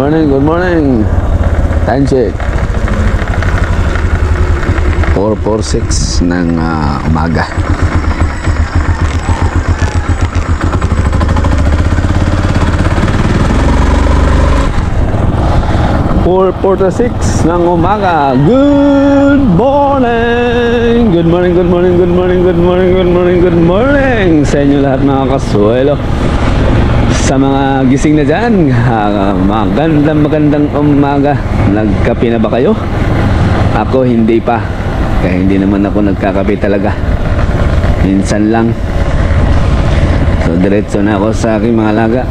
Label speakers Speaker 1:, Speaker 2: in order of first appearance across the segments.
Speaker 1: morning, good morning. Time check 4:46 ng umaga. Good morning. Good morning, good morning, good morning, good morning, good morning, good morning sa inyo lahat mga kasuelo. Sa mga gising na dyan, magandang umaga. Nagkape na ba kayo? Ako hindi pa. Kaya hindi naman ako nagkakape talaga. Minsan lang. So diretso na ako sa aking mga alaga.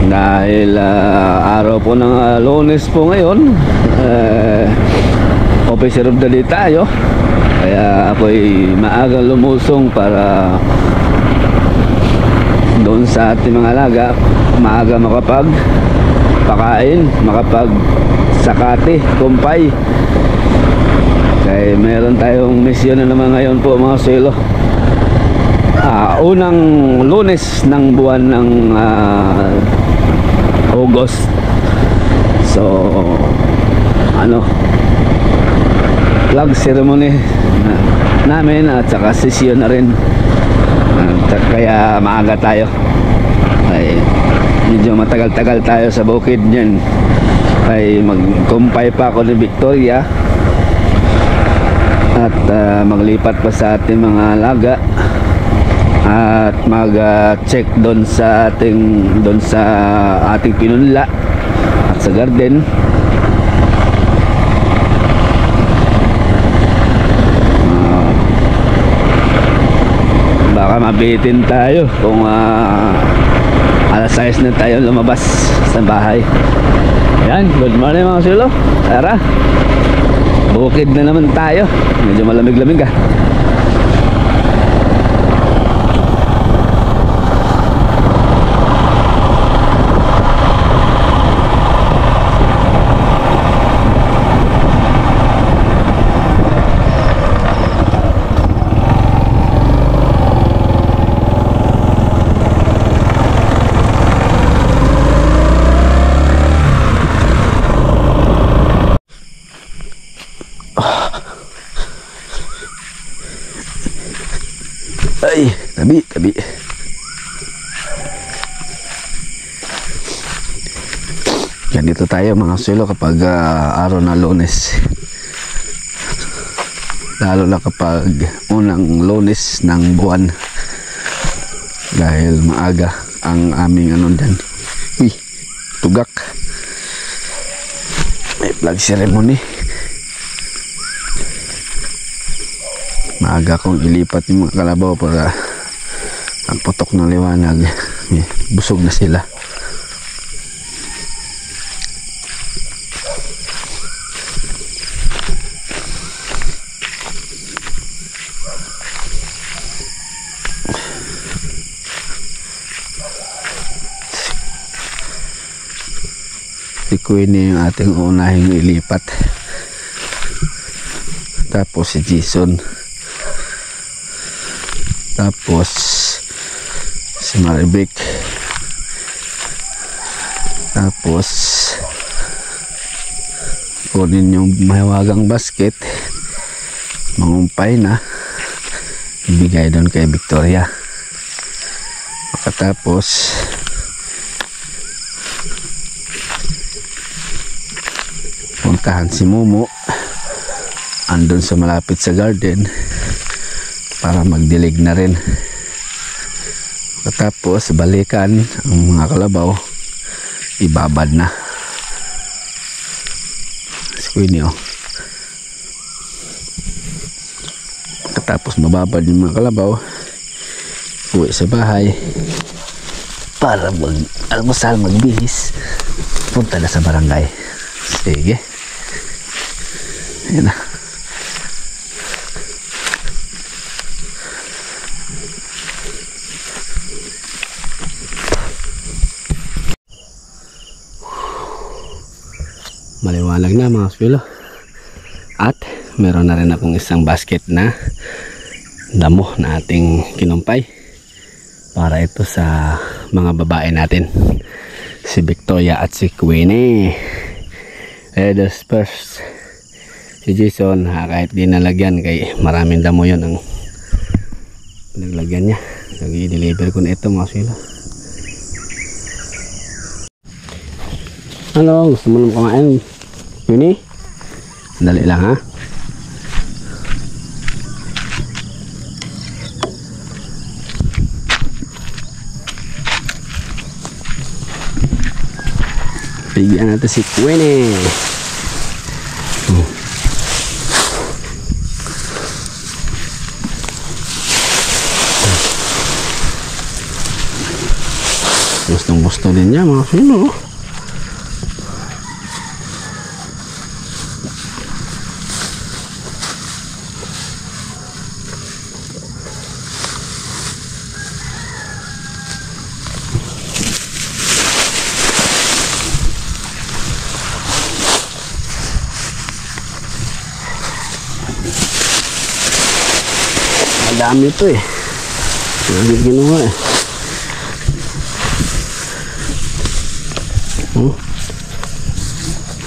Speaker 1: Dahil araw po ng Lunes po ngayon, officer of the day tayo. Kaya ako'y maagang lumusong para doon sa ating mga alaga, maaga makapagpakain, makapagsakate, kumpay. Kaya meron tayong misyon na naman ngayon po mga silo. Unang Lunes ng buwan ng August. So flag ceremony namin at saka session na rin. Kaya maaga tayo. Ay medyo matagal-tagal tayo sa bukid niyan. Ay magkumpay pa ako ni Victoria at maglipat pa sa ating mga alaga at mag-check doon sa ating pinunla at sa garden. Baka mabitin tayo kung alas 6 na tayo lumabas sa bahay. Yan, good morning mga silo. Tara, bukid na naman tayo. Medyo malamig-lamig . Ay, tabi. Ganito tayo mga silo kapag araw na Lunes. Lalo na kapag unang Lunes ng buwan. Dahil maaga ang aming dyan. Uy, tugak. May flag ceremony. Maaga kong ilipat yung mga kalabaw para ang putok ng liwanag busog na sila. Si Queenie yung ating unahing ilipat, tapos si Jason, tapos si Maribek, tapos kunin yung mahiwagang basket, mangumpay na, ibigay doon kay Victoria. Pagkatapos puntahan si Momo andun sa malapit sa garden para magdilig na rin. Tapos balikan ang mga kalabaw, ibabad na si Queenie. Tapos mababad yung mga kalabaw, uwi sa bahay para mag-almusal, magbihis, punta na sa barangay. Sige, yan na. Maliwanag na mga swilo. At meron na rin akong isang basket na damo na ating kinumpay para ito sa mga babae natin. Si Victoria at si Queenie. Those first. Si Jason, kahit di nalagyan, kay maraming damo yun ang naglagyan niya. Nag-i-deliver ko na ito mga sila. Hello, gusto mo lang kumain? Queenie? Dali lang ha. Bigyan natin si Queenie. Gustong gusto din niya mga sino. Madami ito eh. Hindi ginawa eh.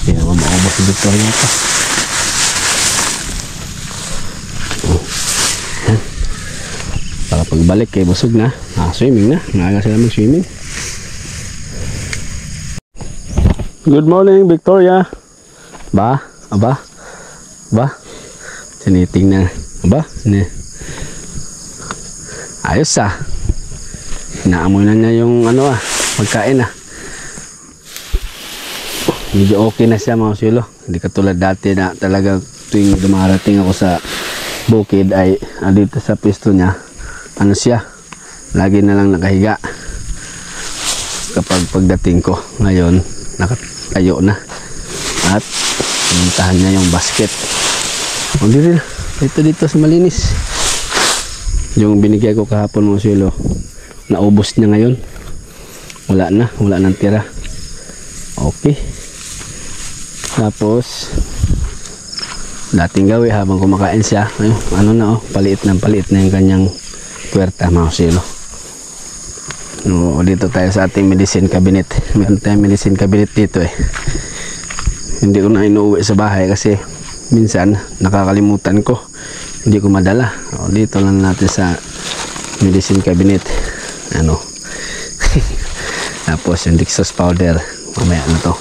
Speaker 1: Kaya maubos si Victoria pa. Para pagbalik kay busog na. Swimming na. Maaga sila mag-swimming. Good morning Victoria. Ba? Aba? Ba? Siniting na. Aba? Ayos ah. Naamoy na niya yung ano pagkain Medyo okay na siya mga silo. Hindi katulad dati na talaga tuwing dumarating ako sa bukid ay dito sa pisto niya. Ano siya? Lagi na lang nakahiga. Kapag pagdating ko ngayon, nakatayo na. At pinuntahan niya yung basket. Hindi rin. Dito sa malinis. Yung binigay ko kahapon mga silo, naubos niya ngayon. Wala nang tira. Okay. Tapos dating gawin habang kumakain siya, paliit na yung kanyang puwerta mga silo. Dito tayo sa ating medicine cabinet. Meron tayong medicine cabinet dito eh. Hindi ko na inuwi sa bahay kasi minsan nakakalimutan ko. Hindi ko madala. Dito lang natin sa medicine cabinet. Tapos yung Dixos powder. Mamaya na to.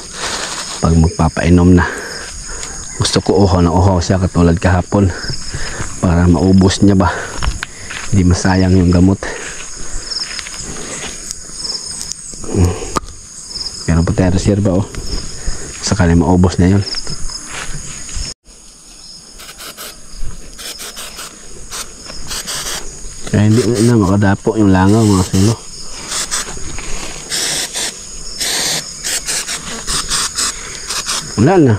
Speaker 1: Pag magpapainom na. Gusto ko uhaw siya katulad kahapon. Para maubos niya ba. Hindi masayang yung gamot. Pero pa tayo reserva sakali maubos na yun. Kaya hindi na makadapo yung langaw mga silo. Wala na.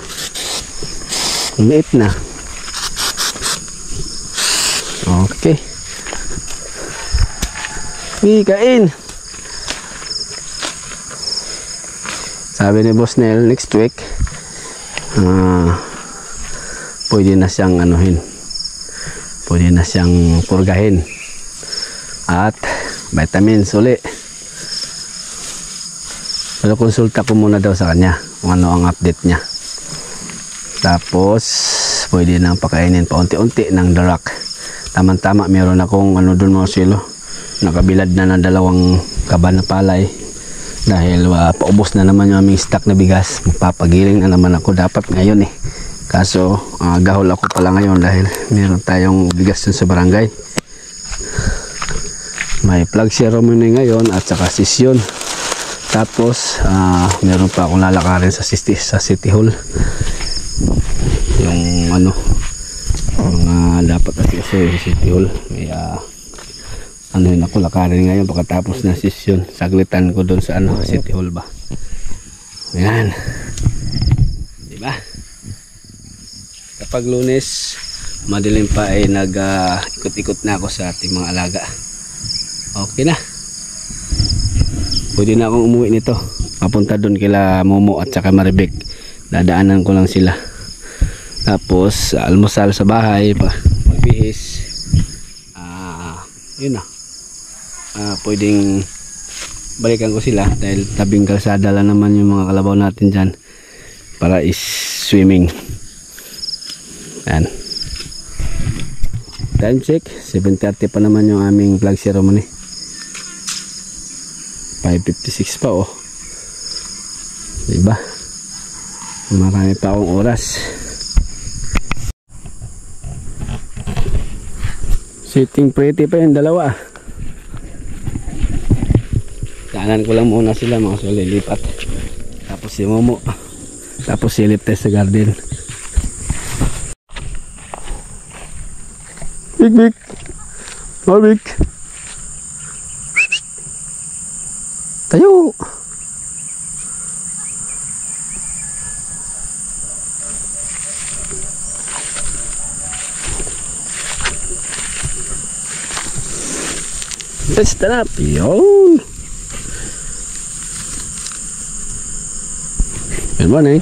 Speaker 1: Liit na. Okay. Kain. Sabi ni Boss Nel next week pwede na siyang pwede na siyang purgahin. At vitamins uli. Pero konsulta ko muna daw sa kanya kung ano ang update niya. Tapos pwede nang pakainin paunti-unti ng darak. Tama-tama meron akong doon mga silo. Nakabilad na ng 2 kaban na palay. Dahil paubos na naman yung aming stock na bigas. Magpapagiling na naman ako dapat ngayon eh. Kaso gahol ako pala ngayon dahil meron tayong bigas dun sa barangay. May flag ceremony ngayon at saka session. Tapos meron pa akong lalakarin sa City Hall. Yung dapat kasi sa City Hall. May ako lakarin ngayon pagkatapos na session. Saglitan ko doon sa City Hall ba. Ayan. Diba? Kapag Lunes, madilim pa ay ikot-ikot na ako sa ating mga alaga. Okay na. Pwede na akong umuwi nito. Papunta doon kila Momo at saka Maribek. Dadaanan ko lang sila. Tapos almusal sa bahay pa. Magbihis. Yun na. Pwedeng balikan ko sila dahil tabing kalsada lang naman yung mga kalabaw natin dyan para is swimming. Yan. Time check 7:30 pa naman yung aming flag ceremony. 5:56 pa oh. Diba? Marami pa akong oras. Sitting pretty pa yung dalawa. Daanan ko lang muna sila mga so lilipat. Tapos si Momo. Tapos silip tayo sa garden. Big big. Oh big. Tayo. Let's stand up. Yun. Good morning.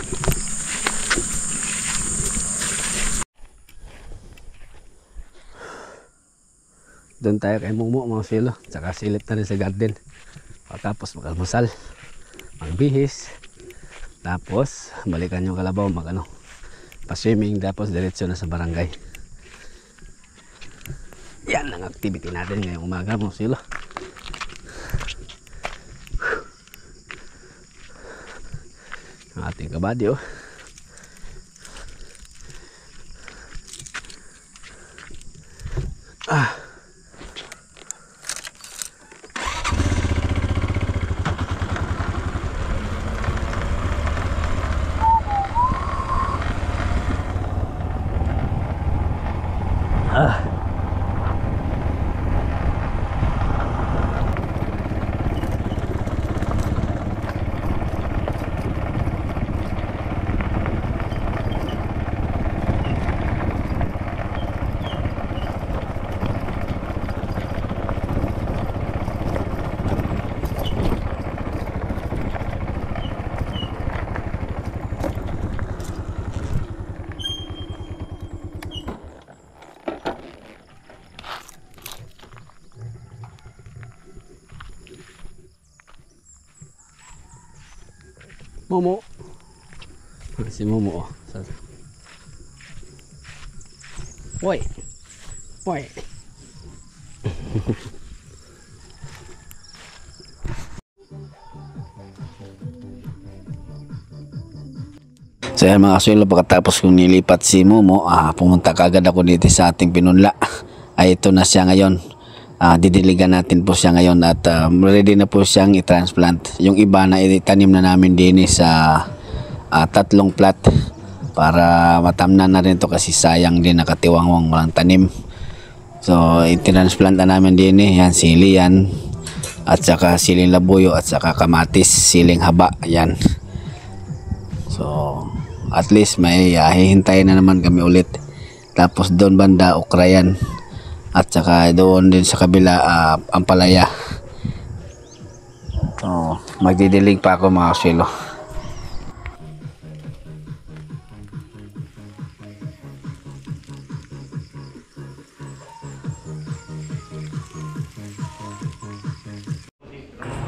Speaker 1: Doon tayo kay Momo mga silo. Tsaka silip na rin sa garden. Tapos mag-almusal, magbihis. Tapos balikan yung kalabaw pa-swimming. Tapos diretso na sa barangay. Yan ang activity natin ngayong umaga mga silo. Ang ating kabady oh. Momo. Si Momo oh. Woi. Woi. So yan mga kasuelo, pagkatapos kong nilipat si Momo, pumunta kagad ako dito sa ating pinunla. Ay ito na siya ngayon. Didiligan natin po siya ngayon at ready na po siyang i-transplant. Yung iba na itanim na namin din sa 3 plat para matamnan na rin to kasi sayang din nakatiwangwang walang tanim. So i-transplant na namin din yan, sili yan at saka siling labuyo at saka kamatis, siling haba yan. So at least may hihintayin na naman kami ulit. Tapos doon banda okra yan. At saka doon din sa kabila ampalaya. So magdidilig pa ako mga kasuelo.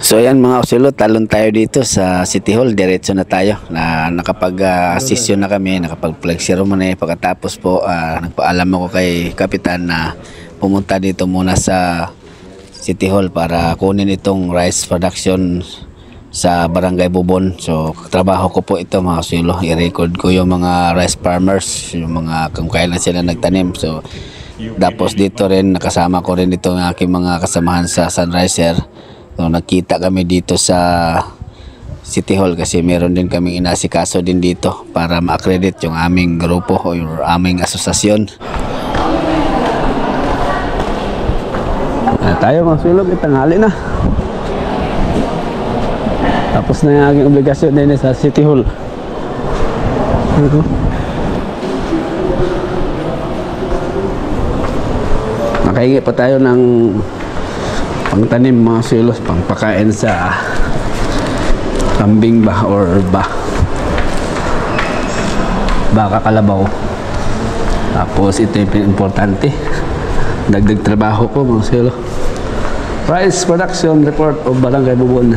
Speaker 1: So ayan mga kasuelo, talon tayo dito sa City Hall. Diretso na tayo na nakapag-session na kami, nakapag-flag ceremony. Pagkatapos po nagpaalam ako kay Kapitan na pumunta dito muna sa City Hall para kunin itong rice production sa Barangay Bubon. So trabaho ko po ito mga kasuelo, i-record ko yung mga rice farmers, yung mga kung kailan sila nagtanim. So tapos dito rin nakasama ko rin itong aking mga kasamahan sa Sunriser. So nagkita kami dito sa City Hall kasi meron din kaming inasikaso din dito para ma-accredit yung aming grupo o yung aming asosasyon. Tayo mga sulog, itanghali na. Tapos na yung aking obligasyon din sa City Hall. Nakahingi pa tayo ng pangtanim mga silos, pangpakain sa kambing ba or baka kalabaw. Tapos ito yung importante, dagdag trabaho ko mga silo. Rice Production Report of Barangay Bubon.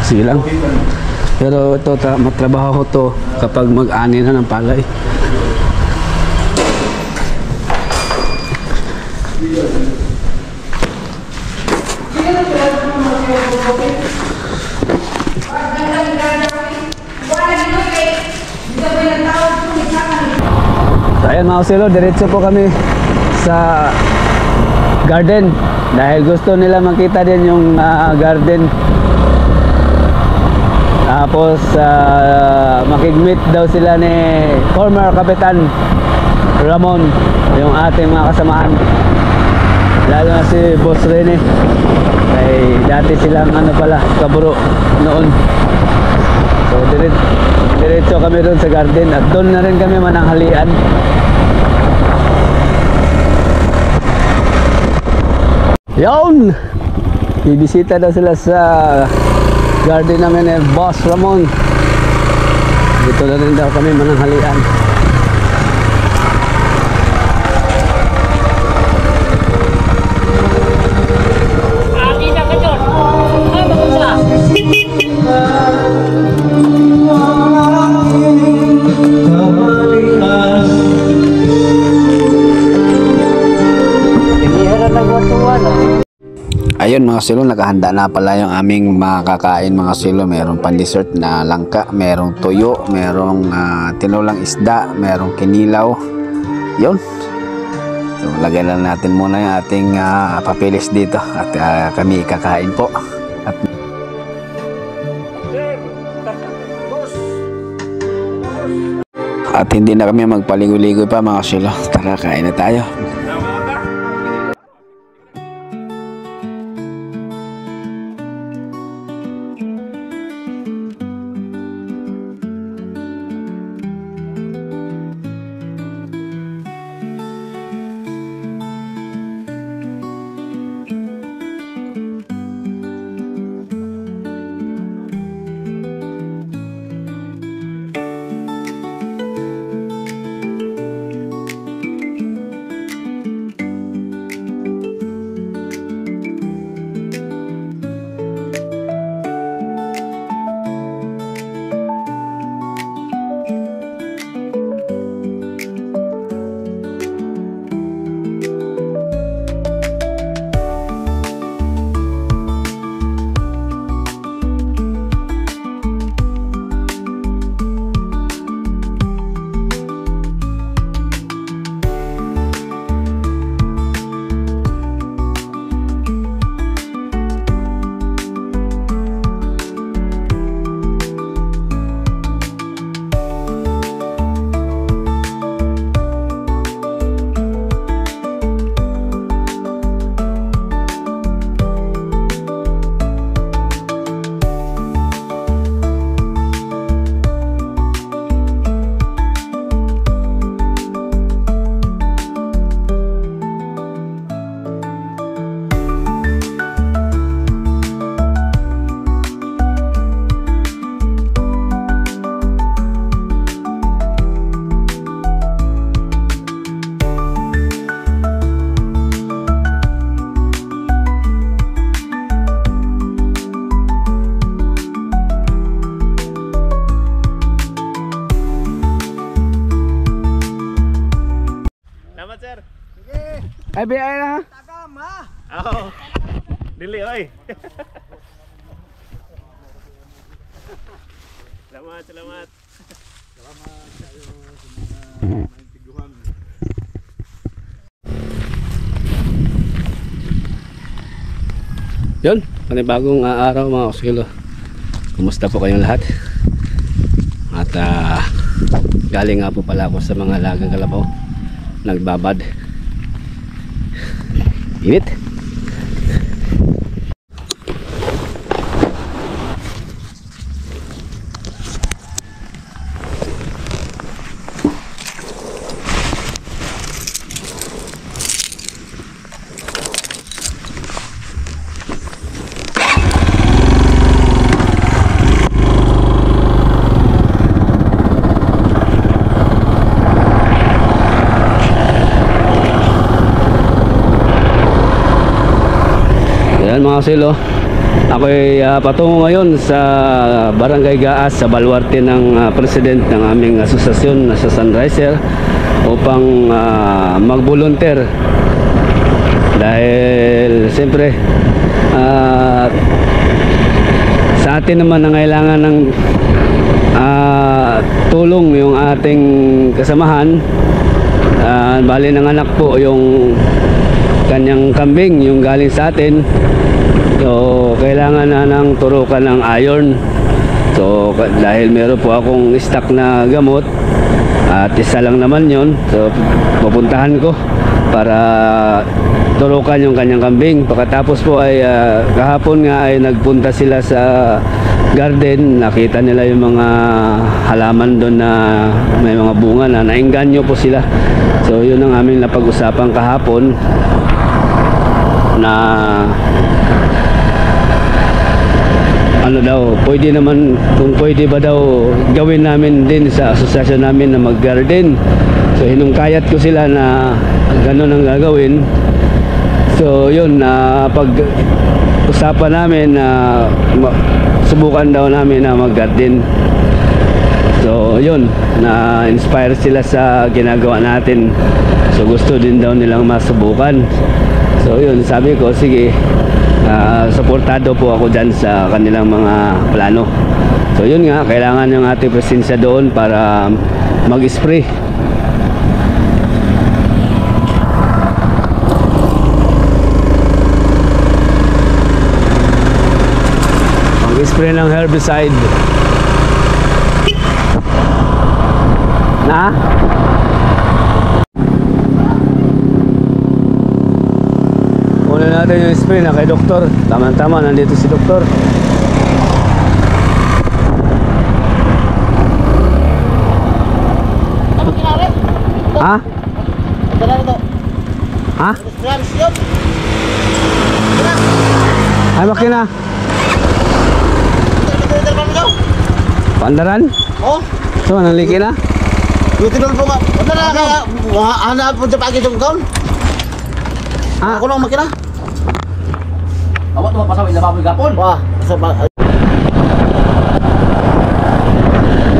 Speaker 1: Sige lang. Pero ito, matrabaho ko to kapag mag-ani na ng palay. So ayan mga kusilo, diretso po kami sa garden dahil gusto nila makita din yung garden. Tapos makig-meet daw sila ni former Kapitan Ramon, yung ating mga kasamahan, lalo na si Boss Rene. Ay dati silang kaburo noon. So diretso kami doon sa garden at doon na rin kami mananghalian. Yun! Bibisita daw sila sa garden namin ni Boss Ramon. Dito na rin daw kami mananghalian. Ayun mga silo, nakahanda na pala yung aming makakain mga silo. Merong pan-dessert na langka, merong tuyo, merong tinulang isda, merong kinilaw. Yun. So lagay lang natin muna yung ating papilis dito at kami kakain po. At hindi na kami magpaligoy-ligoy pa mga silo. Tara, kain na tayo. Ay, biyay na ha? Tagam ha? Oo. Dili, oy. Salamat, salamat. Salamat kayo sa mga naintiguan. Yun, panibagong araw mga kuskilo. Kumusta po kayong lahat? At galing nga po pala ako sa mga lagang kalabaw. Nagbabad. Init. Yan mga kasilo, ako'y patungo ngayon sa Barangay Gaas sa baluarte ng president ng aming asosasyon sa Sunriser upang mag-volunteer dahil siyempre sa atin naman nangailangan ng tulong yung ating kasamahan. Bali ng anak po yung kanyang kambing yung galing sa atin, so kailangan na ng turukan ng iron. So dahil meron po akong stock na gamot at isa lang naman yon, so pupuntahan ko para turukan yung kanyang kambing. Pagkatapos po ay kahapon nga ay nagpunta sila sa garden, nakita nila yung mga halaman doon na may mga bunga na naengganyo po sila. So yun ang aming napag-usapan kahapon, na ano daw, pwede naman, kung pwede ba daw gawin namin din sa asosasyon namin na mag-garden. So hinungkayat ko sila na gano'n ang gagawin. So yun, pag-usapan namin na subukan daw namin na mag-garden. So yun, na-inspire sila sa ginagawa natin. So gusto din daw nilang masubukan. So yun, sabi ko, sige, suportado po ako dyan sa kanilang mga plano. So yun nga, kailangan yung ating presensya doon para mag-spray. Mag-spray ng herbicide. Na? Una natin yung spray na kay doktor. Tama-tama, nandito si doktor.
Speaker 2: Ano kinari?
Speaker 1: Ha?
Speaker 2: Dala nito.
Speaker 1: Ha?
Speaker 2: Grams yun.
Speaker 1: Ay, makina.
Speaker 2: Ito ba mo?
Speaker 1: Pandaran?
Speaker 2: Oh,
Speaker 1: So, naliki na?
Speaker 2: yutinol po nga. Ano na kaya? Hanap po sa pagi itong kaon.
Speaker 1: Ha?
Speaker 2: Ako lang makina.
Speaker 3: Awat mo pasawin na baboy gapon.
Speaker 2: Wah, sa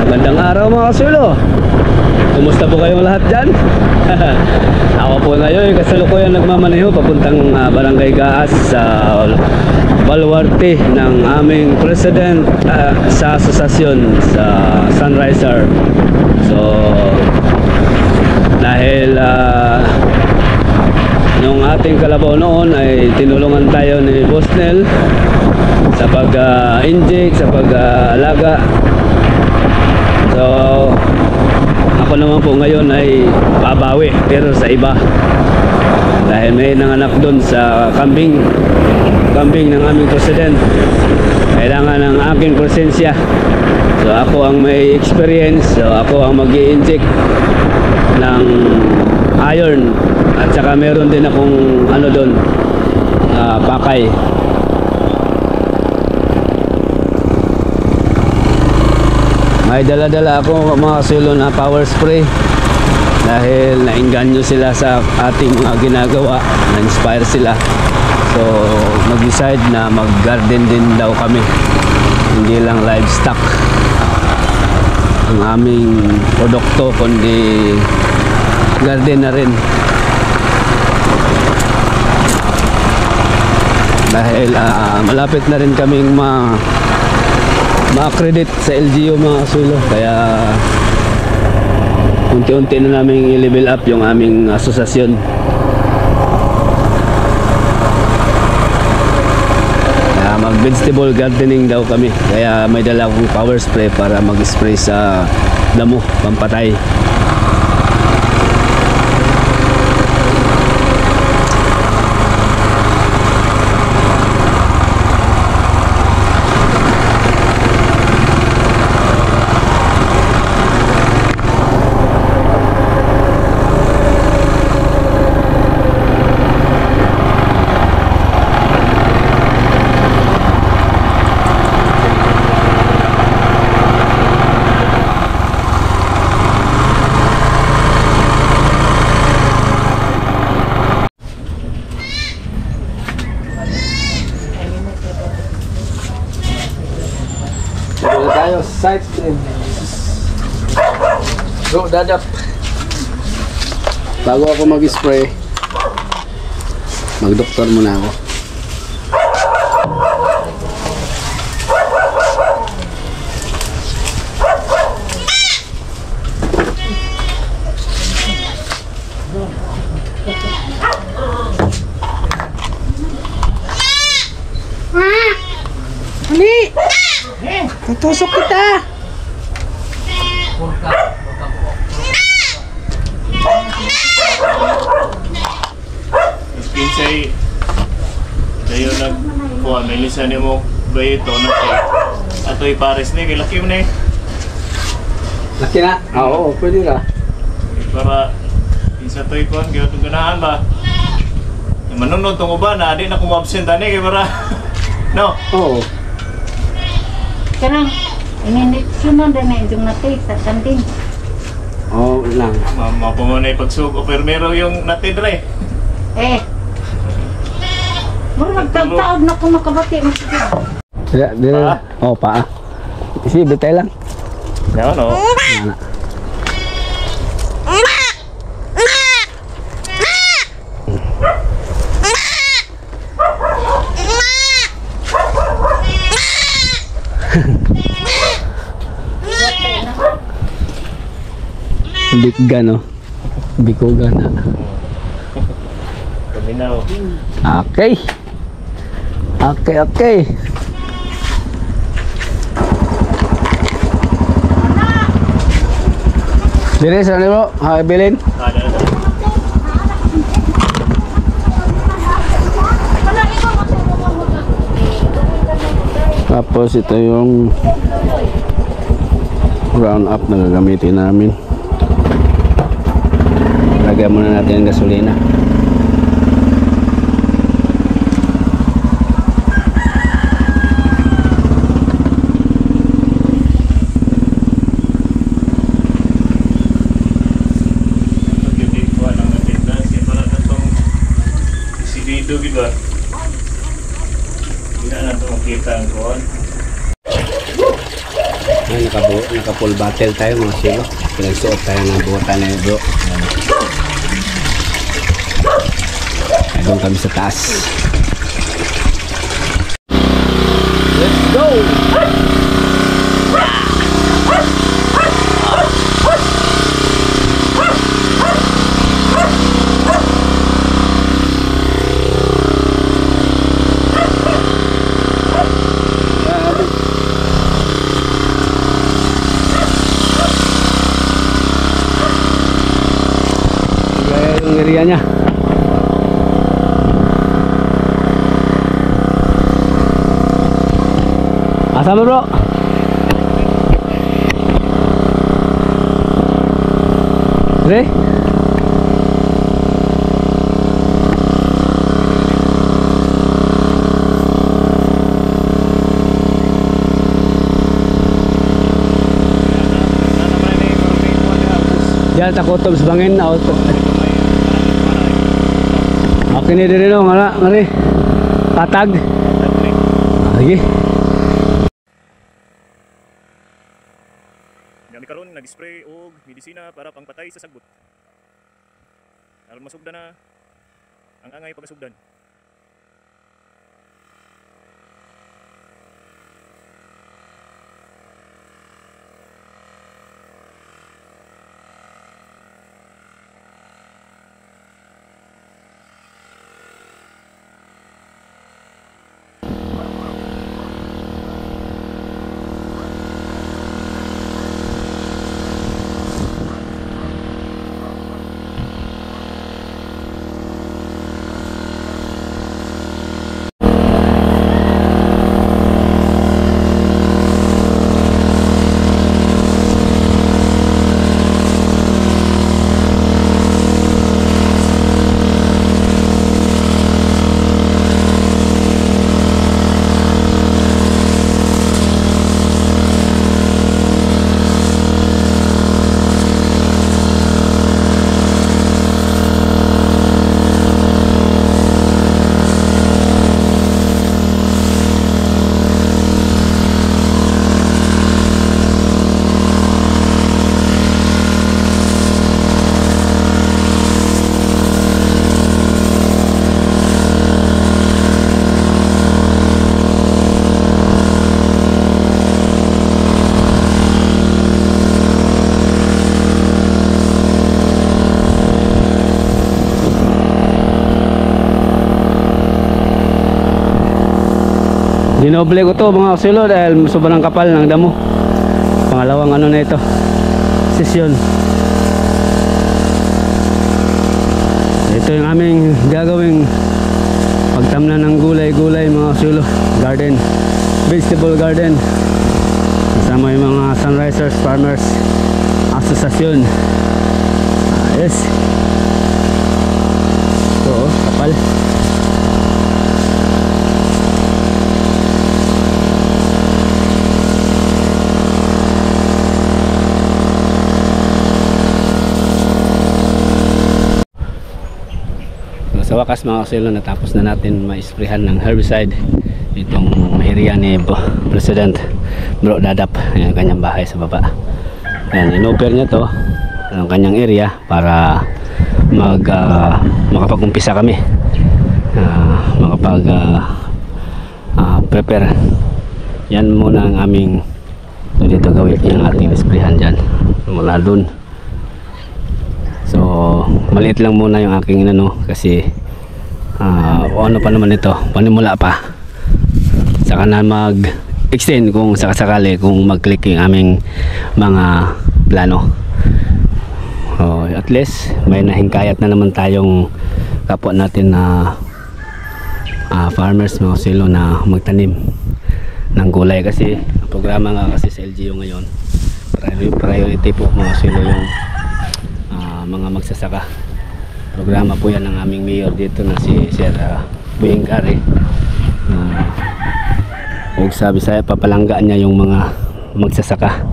Speaker 1: Magandang araw mga kasulo. Kumusta po kayong lahat dyan? Ako po ngayon, kasalukuyan nagmamaneho papuntang Barangay Gaas sa baluarte ng aming president sa asosasyon sa Sunriser. So dahil nung ating kalabaw noon ay tinulungan tayo ni Boss Nel sa pag-inject, sa pag-alaga. So ako naman po ngayon ay babawi pero sa iba, dahil may nanganak doon sa kambing ng aming president. Kailangan ng aking presensya. So ako ang may experience, so ako ang mag-i-inject ng iron. At saka meron din akong ano doon, pakay. May dala-dala ako mga kasulo na power spray dahil nainganyo sila sa ating mga ginagawa, na-inspire sila. So mag-decide na mag-garden din daw kami, hindi lang livestock ang aming produkto, kundi garden na rin. Dahil malapit na rin kaming ma-accredit sa LGU mga kasulo, kaya unti-unti na namin i-level up yung aming asosasyon. Mag-vegetable gardening daw kami, kaya may dala akong power spray para mag-spray sa damo, pampatay. Sight and bro, dadap. Bago ako mag-spray, mag-doktor muna ako.
Speaker 3: Ani! Tutusok kita!
Speaker 4: Kinsay dayo nagkuha, may lisan mo ba ito na kay ato'y pares na kay laki mo na
Speaker 1: Laki na? Oo, pwede ka.
Speaker 4: para isa to'y kuhan kaya itong ganahan ba manunod itong uba na di na kumabsent ani kay para no?
Speaker 1: Oo.
Speaker 3: Kanang, inindiksyonan din na yung natay sa kanding.
Speaker 1: Oo lang.
Speaker 4: Mapamunay pagsug o permero yung natin dre
Speaker 3: Eh! Mura magtagtaod na kung makabati mo sige.
Speaker 1: Dila. Oo, paa. Isi, bitay lang.
Speaker 4: no no
Speaker 1: Mana. Bigga no. Bikuga na.
Speaker 4: kaminaw
Speaker 1: Okay. Okay. Dire sa bro, bilin.
Speaker 4: ada
Speaker 1: Tapos ito yung round up na gagamitin namin. Lagyan muna natin ang gasolina.
Speaker 4: gitu ba? Hindi na natin makita ang kuhan.
Speaker 1: Ay, naka full battle tayo mga silo. Pinagsuot tayo ng buta na yun bro. Ay, doon kami sa taas. Let's go! Area-nya. Asal bro. Re. Jangan takut terus bangin auto. Okay ni diri no, ngari. Patag. Lagi.
Speaker 4: Kami karon nag-spray og medisina para pangpatay sa sagbot. Aron masugdan na ang angay pagkasugdan.
Speaker 1: Dinoble ko to mga kasuelo dahil sobrang kapal ng damo. Pangalawang ano na ito, sesyon. Ito yung aming gagawing pagtamnan ng gulay-gulay mga kasuelo. Garden, vegetable garden. Kasama yung mga Sunrisers Farmers Association. Yes. Ito oh, kapal. Sa wakas mga kasuelo, natapos na natin ma-sprayhan ng herbicide itong area ni President Bro Dadap. Ayan, kanyang bahay sa baba. Ayan, in-offer niya to ang kanyang area para makapag-umpisa kami, prepare. Yan muna ang aming dito gawin, yung ating sprayhan dyan mula dun. So maliit lang muna yung aking kasi ano pa naman ito, panimula pa, saka na mag-extend kung sakasakali kung mag-click yung aming mga plano. At least may nahingkayat na naman tayong kapwa natin na farmers mga kasuelo na magtanim ng gulay, kasi programa nga kasi sa LGU ngayon priority po mga kasuelo yung mga magsasaka. Programa po yan ng aming mayor dito na si Sir Buing Gari. Huwag sabi saya, papalanggaan niya yung mga magsasaka.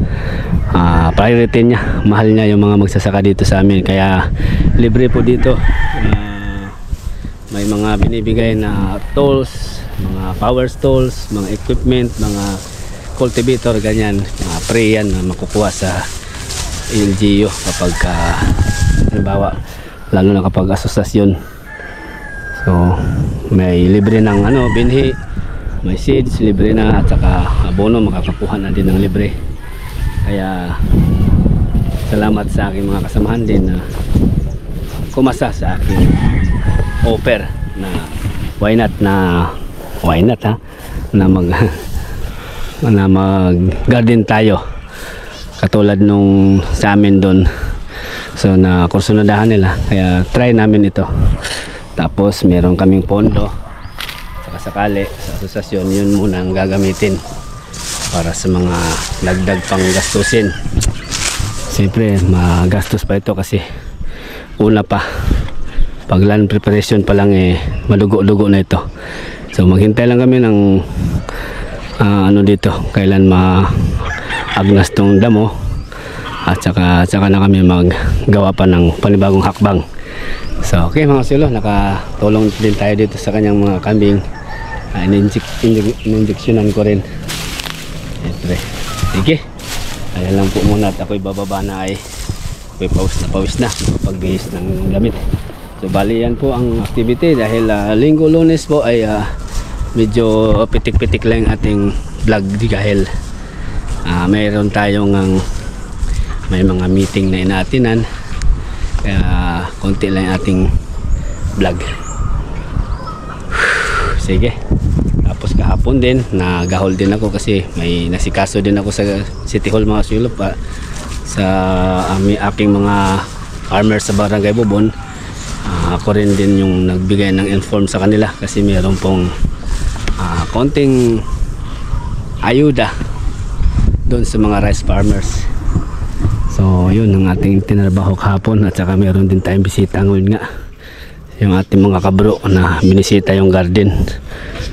Speaker 1: Priority niya, mahal niya yung mga magsasaka dito sa amin, kaya libre po dito. May mga binibigay na tools, mga power tools, mga equipment, mga cultivator, ganyan, mga pre yan na makukuha sa LGU kapag halimbawa, lalo na kapag asosasyon. So may libre ng binhi, may seeds libre na, at saka abono makakakuha na din ng libre. Kaya salamat sa aking mga kasamahan din na kumasa sa aking offer na why not na mag garden tayo katulad nung sa amin doon. So na kursunadahan nila, kaya try namin ito. Tapos meron kaming pondo, saka sakali sa asosasyon, yun muna ang gagamitin para sa mga dagdag pang gastusin. Siyempre magastos pa ito kasi una pa, pag land preparation pa lang madugo-dugo na ito. So maghintay lang kami ng dito kailan maagnas tong damo, at saka na kami maggawa pa ng panibagong hakbang. So okay mga kasuelo, nakatulong din tayo dito sa kanyang mga kambing. In-injectionan ko rin. Siyempre, sige, ayan lang po muna at ako'y bababa na, ako'y pawis na pagbihis ng gamit. So bali yan po ang activity dahil linggo lunes po ay medyo pitik-pitik lang ating vlog dahil mayroon tayong may mga meeting na inaatinan, kaya konti lang ating vlog. Sige, tapos kahapon din nagahol din ako kasi may nasikaso din ako sa City Hall mga kasuelo sa aking mga farmers sa Barangay Bubon. Ako rin din yung nagbigay ng inform sa kanila kasi mayroon pong konting ayuda doon sa mga rice farmers. So yun ang ating tinrabaho kahapon, at saka meron din tayong bisita ngayon nga, yung ating mga kabro na binisita yung garden.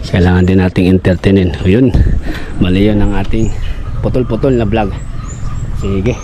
Speaker 1: Kailangan din nating entertainin. Yun, mali yun ang ating putol-putol na vlog. Sige.